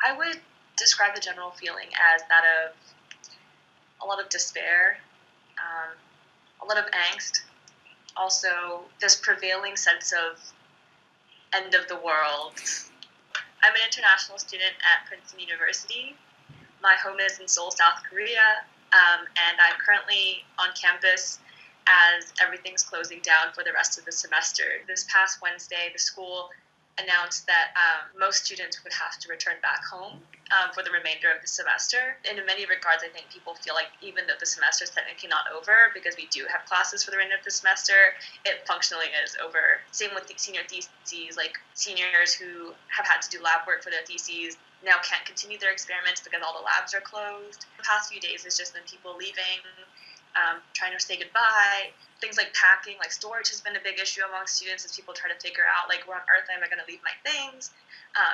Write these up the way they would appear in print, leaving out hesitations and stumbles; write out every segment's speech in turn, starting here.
I would describe the general feeling as that of a lot of despair, a lot of angst, also this prevailing sense of end of the world. I'm an international student at Princeton University. My home is in Seoul, South Korea, and I'm currently on campus as everything's closing down for the rest of the semester. This past Wednesday, the school announced that most students would have to return back home for the remainder of the semester. And in many regards, I think people feel like even though the semester is technically not over, because we do have classes for the remainder of the semester, it functionally is over. Same with the senior theses, like seniors who have had to do lab work for their theses now can't continue their experiments because all the labs are closed. The past few days has just been people leaving, trying to say goodbye. Things like packing, like storage has been a big issue among students as people try to figure out, like, where on earth am I going to leave my things?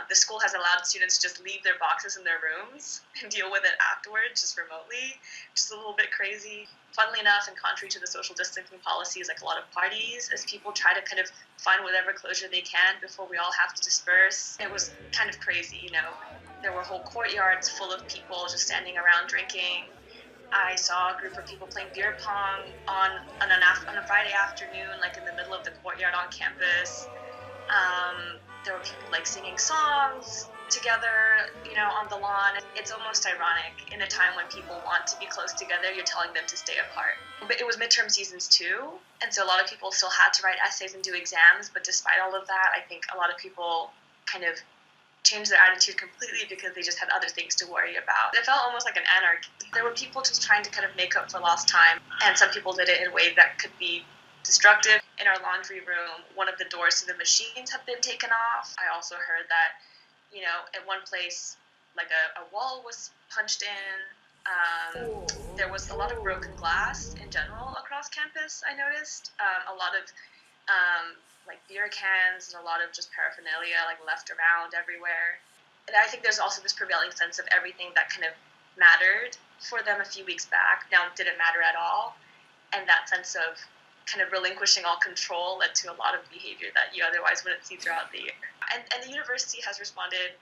The school has allowed students to just leave their boxes in their rooms and deal with it afterwards, just remotely, which is a little bit crazy. Funnily enough, and contrary to the social distancing policies, like a lot of parties, as people try to kind of find whatever closure they can before we all have to disperse. It was kind of crazy, you know. There were whole courtyards full of people just standing around drinking. I saw a group of people playing beer pong on a Friday afternoon, like in the middle of the courtyard on campus. There were people like singing songs together, you know, on the lawn. It's almost ironic in a time when people want to be close together, you're telling them to stay apart. But it was midterm seasons too, and so a lot of people still had to write essays and do exams. But despite all of that, I think a lot of people kind of changed their attitude completely because they just had other things to worry about. It felt almost like an anarchy. There were people just trying to kind of make up for lost time, and some people did it in ways that could be destructive. In our laundry room, one of the doors to the machines have been taken off. I also heard that, you know, at one place, like a wall was punched in. There was a lot of broken glass in general across campus, I noticed. A lot of like beer cans and a lot of just paraphernalia like left around everywhere. And I think there's also this prevailing sense of everything that kind of mattered for them a few weeks back now didn't matter at all. And that sense of kind of relinquishing all control led to a lot of behavior that you otherwise wouldn't see throughout the year. And the university has responded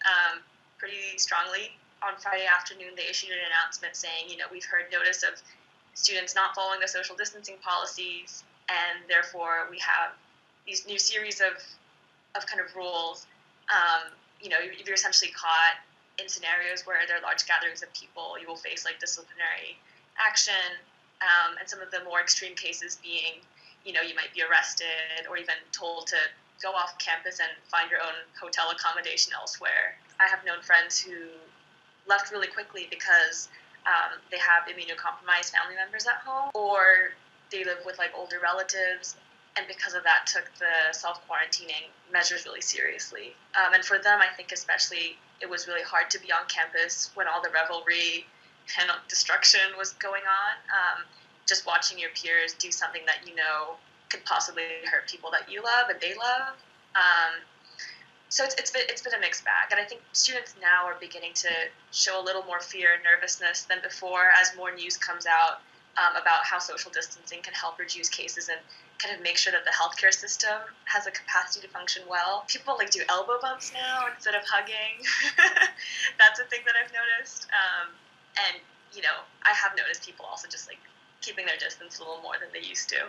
pretty strongly. On Friday afternoon, they issued an announcement saying, you know, we've heard notice of students not following the social distancing policies, and therefore we have these new series of kind of rules. You know, if you're essentially caught in scenarios where there are large gatherings of people, you will face like disciplinary action, and some of the more extreme cases being, you know, you might be arrested or even told to go off campus and find your own hotel accommodation elsewhere. I have known friends who left really quickly because they have immunocompromised family members at home, or they live with like older relatives, and because of that took the self-quarantining measures really seriously. And for them, I think especially, it was really hard to be on campus when all the revelry and destruction was going on. Just watching your peers do something that you know could possibly hurt people that you love and they love. So it's been a mixed bag, and I think students now are beginning to show a little more fear and nervousness than before as more news comes out about how social distancing can help reduce cases and kind of make sure that the healthcare system has a capacity to function well. People like do elbow bumps now instead of hugging. That's a thing that I've noticed. And, you know, I have noticed people also just like keeping their distance a little more than they used to.